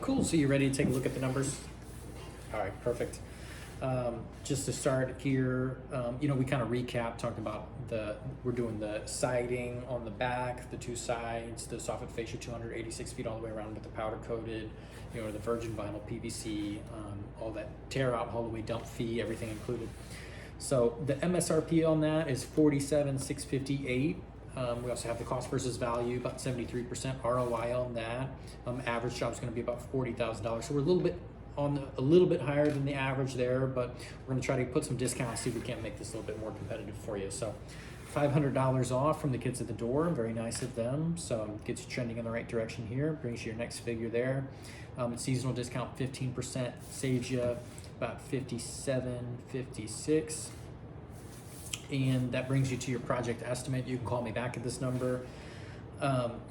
Cool, so you ready to take a look at the numbers? All right, perfect. Just to start here, we kind of recap, talked about we're doing the siding on the back, the two sides, the soffit fascia 286 feet all the way around with the powder coated, the virgin vinyl PVC, all that tear out, haul away dump fee, everything included. So the MSRP on that is 47,658. We also have the cost versus value, about 73% ROI on that. Average job is going to be about $40,000. So we're a little bit higher than the average there, but we're going to try to put some discounts, see if we can't make this a little bit more competitive for you. So $500 off from the kids at the door, very nice of them. So gets you trending in the right direction here, brings you your next figure there. Seasonal discount 15%, saves you about 57, 56. And that brings you to your project estimate. You can call me back at this number.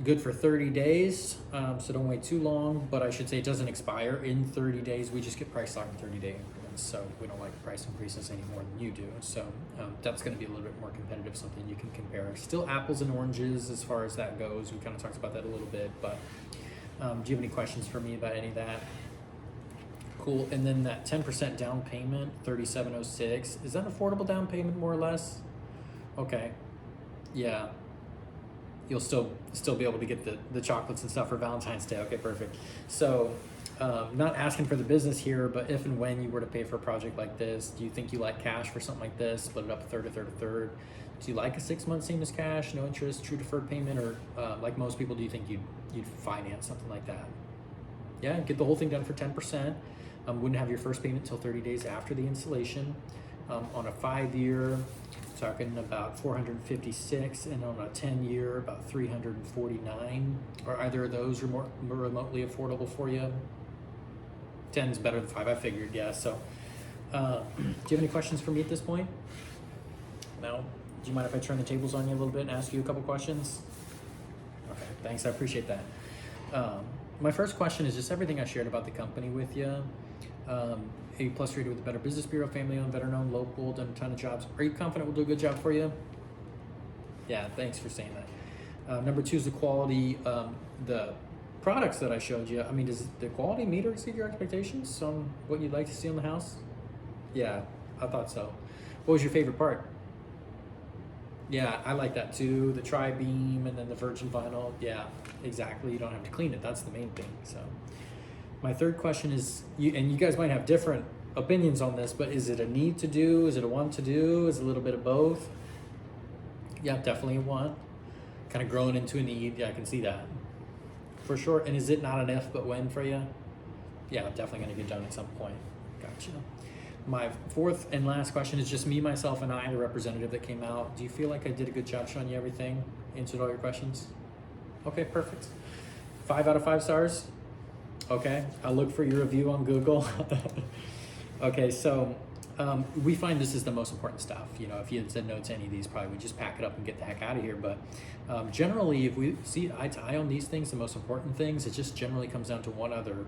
Good for 30 days, so don't wait too long, but I should say it doesn't expire in 30 days. We just get price lock in 30-day increments, so we don't like price increases any more than you do. So that's going to be a little bit more competitive, something you can compare. Still apples and oranges as far as that goes. We kind of talked about that a little bit, but do you have any questions for me about any of that? Cool. And then that 10% down payment, 3706, is that affordable down payment more or less? Okay. Yeah. You'll still be able to get the chocolates and stuff for Valentine's Day. Okay, perfect. So not asking for the business here, but if and when you were to pay for a project like this, do you think you like cash for something like this? Split it up a third, a third, a third. Do you like a 6 month same as cash, no interest, true deferred payment, or like most people, do you think you'd finance something like that? Yeah, get the whole thing done for 10%. Wouldn't have your first payment until 30 days after the installation. On a 5-year, talking about 456, and on a 10-year, about 349. Are either of those remotely affordable for you? 10 is better than 5, I figured, yeah. So, do you have any questions for me at this point? No? Do you mind if I turn the tables on you a little bit and ask you a couple questions? Okay, thanks, I appreciate that. My first question is just everything I shared about the company with you. A+ rated with the Better Business Bureau, family owned, better known, local, done a ton of jobs. Are you confident we'll do a good job for you? Yeah, thanks for saying that. Number 2 is the quality. The products that I showed you, I mean, does the quality meet or exceed your expectations on what you'd like to see on the house? Yeah, I thought so. What was your favorite part? Yeah, I like that too. The tri-beam and then the virgin vinyl. Yeah, exactly. You don't have to clean it. That's the main thing. So my third question is, and you guys might have different opinions on this, but is it a need to do? Is it a want to do? Is it a little bit of both? Yeah, definitely a want. Kind of growing into a need. Yeah, I can see that. For sure. And is it not an if, but when for you? Yeah, definitely going to get done at some point. Gotcha. My fourth and last question is just me, myself, and I, the representative that came out. Do you feel like I did a good job showing you everything? Answered all your questions? Okay, perfect. 5 out of 5 stars? Okay, I'll look for your review on Google. Okay, so we find this is the most important stuff. If you had said no to any of these, probably we'd just pack it up and get the heck out of here. But generally, if we see eye to eye on these things, the most important things, it just generally comes down to one other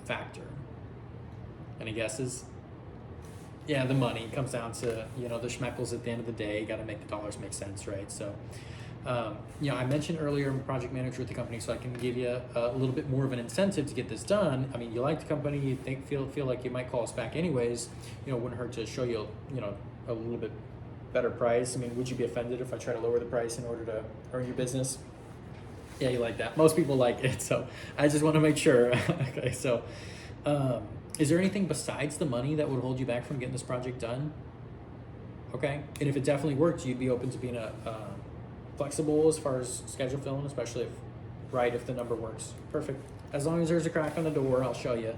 factor. Any guesses? Yeah, the money comes down to, the schmeckles at the end of the day. You got to make the dollars make sense, right? So, I mentioned earlier I'm a project manager at the company, so I can give you a little bit more of an incentive to get this done. I mean, you like the company, you feel like you might call us back anyways. Wouldn't hurt to show you, a little bit better price. I mean, would you be offended if I try to lower the price in order to earn your business? Yeah, you like that. Most people like it, so I just want to make sure. Okay, so is there anything besides the money that would hold you back from getting this project done? Okay, and if it definitely worked, you'd be open to being flexible as far as schedule filling, especially if the number works. Perfect. As long as there's a crack on the door, I'll show you.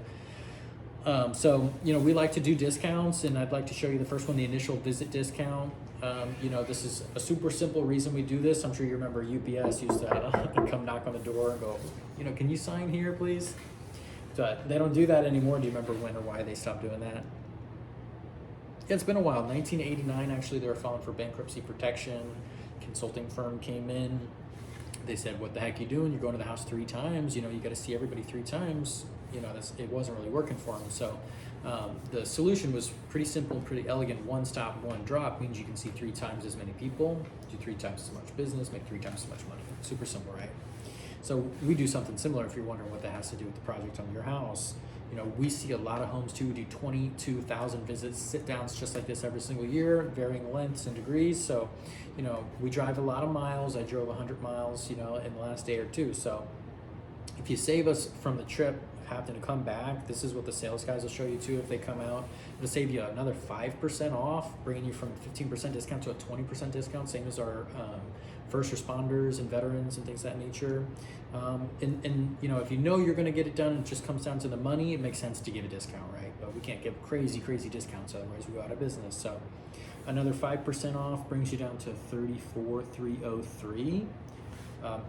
So we like to do discounts, and I'd like to show you the first one, the initial visit discount. This is a super simple reason we do this. I'm sure you remember UPS used to come knock on the door and go, can you sign here, please? But they don't do that anymore. Do you remember when or why they stopped doing that? Yeah, it's been a while. 1989, actually, they were filing for bankruptcy protection. Consulting firm came in. They said, what the heck are you doing? You're going to the house 3 times. You got to see everybody 3 times. It wasn't really working for them. So the solution was pretty simple, pretty elegant. One stop, one drop means you can see 3 times as many people, do 3 times as much business, make 3 times as much money. Super simple, right? So we do something similar if you're wondering what that has to do with the project on your house. You know, we see a lot of homes too. We do 22,000 visits, sit downs just like this every single year, varying lengths and degrees. So, you know, we drive a lot of miles. I drove 100 miles, you know, in the last day or two. So if you save us from the trip having to come back, this is what the sales guys will show you too if they come out. It'll save you another 5% off, bringing you from 15% discount to a 20% discount, same as our first responders and veterans and things of that nature. And you know, if you know you're going to get it done, it just comes down to the money, it makes sense to give a discount, right? But we can't give crazy discounts, otherwise we go out of business. So another 5% off brings you down to $34,303.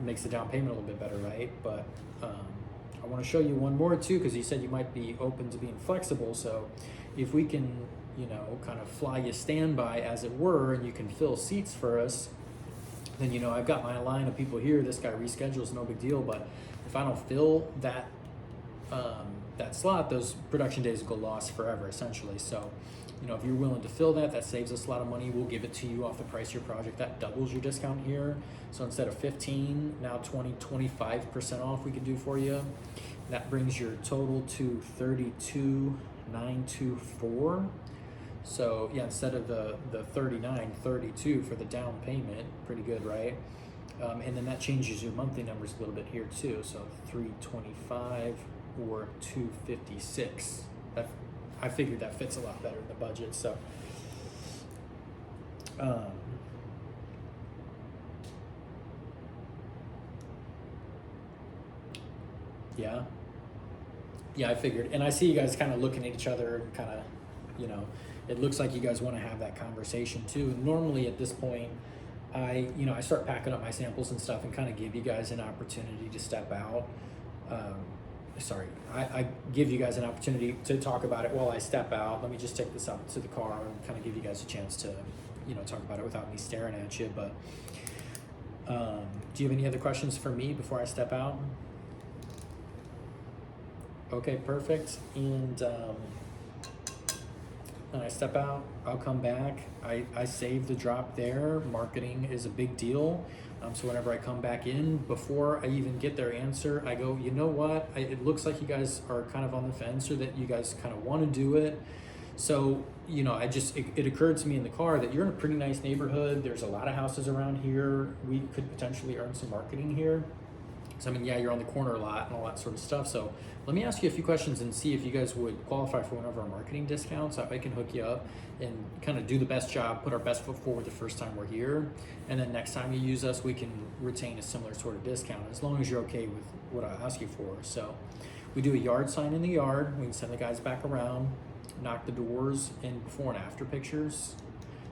Makes the down payment a little bit better, right? But I want to show you one more too, because you said you might be open to being flexible. So if we can, you know, kind of fly you standby as it were, and you can fill seats for us, then, you know, I've got my line of people here. This guy reschedules, no big deal. But if I don't fill that that slot, those production days go lost forever, essentially. So, you know, if you're willing to fill that, that saves us a lot of money. We'll give it to you off the price of your project. That doubles your discount here. So instead of 15, now 25% off we can do for you. That brings your total to 32,924. So yeah, instead of the 39,32 for the down payment, pretty good, right? And then that changes your monthly numbers a little bit here too. So 325 or 256. I figured that fits a lot better in the budget. So yeah, I figured. And I see you guys kind of looking at each other and kind of, you know, it looks like you guys want to have that conversation too. Normally at this point, I start packing up my samples and stuff and kind of give you guys an opportunity to step out. I give you guys an opportunity to talk about it while I step out. Let me just take this out to the car and kind of give you guys a chance to, you know, talk about it without me staring at you. But do you have any other questions for me before I step out? Okay, perfect. And when I step out, I'll come back. I save the drop there. Marketing is a big deal. So whenever I come back in, before I even get their answer, I go, you know what? It looks like you guys are kind of on the fence, or that you guys kind of want to do it. So, you know, it occurred to me in the car that you're in a pretty nice neighborhood. There's a lot of houses around here. We could potentially earn some marketing here. So, I mean, yeah, you're on the corner a lot and all that sort of stuff. So let me ask you a few questions and see if you guys would qualify for one of our marketing discounts. I can hook you up and kind of do the best job, put our best foot forward the first time we're here. And then next time you use us, we can retain a similar sort of discount, as long as you're okay with what I ask you for. So we do a yard sign in the yard. We can send the guys back around, knock the doors, and before and after pictures.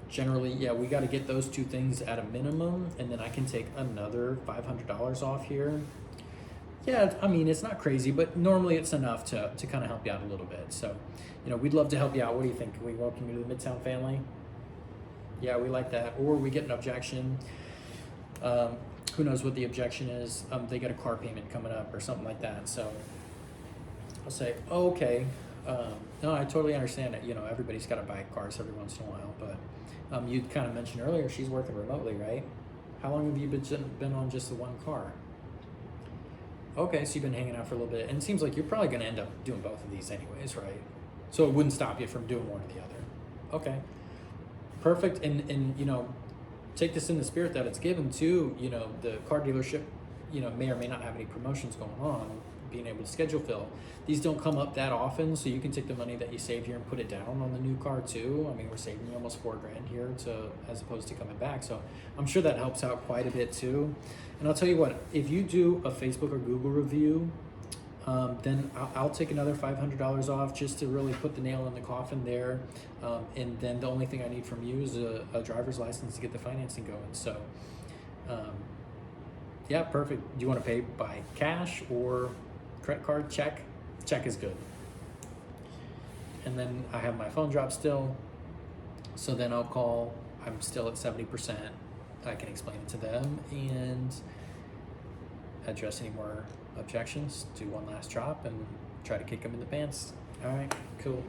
Generally, yeah, we got to get those two things at a minimum, and then I can take another $500 off here. Yeah, I mean, it's not crazy, but normally it's enough to kind of help you out a little bit. So, you know, we'd love to help you out. What do you think? Can we welcome you to the Midtown family? Yeah, we like that. Or we get an objection. Who knows what the objection is? They get a car payment coming up or something like that. So I'll say, oh, okay. No, I totally understand that, you know, everybody's got to buy cars every once in a while. But you kind of mentioned earlier she's working remotely, right? How long have you been on just the one car? Okay, so you've been hanging out for a little bit, and it seems like you're probably going to end up doing both of these anyways, right? So it wouldn't stop you from doing one or the other. Okay, perfect. And you know, take this in the spirit that it's given to, you know, the car dealership, you know, may or may not have any promotions going on, being able to schedule fill. These don't come up that often, so you can take the money that you save here and put it down on the new car too. I mean, we're saving you almost $4,000 here as opposed to coming back. So I'm sure that helps out quite a bit too. And I'll tell you what, if you do a Facebook or Google review, then I'll take another $500 off just to really put the nail in the coffin there. And then the only thing I need from you is a driver's license to get the financing going. So yeah, perfect. Do you want to pay by cash or credit card? Check? Check is good. And then I have my phone drop still. So then I'll call. I'm still at 70%. I can explain it to them and address any more objections, do one last drop, and try to kick them in the pants. All right, cool.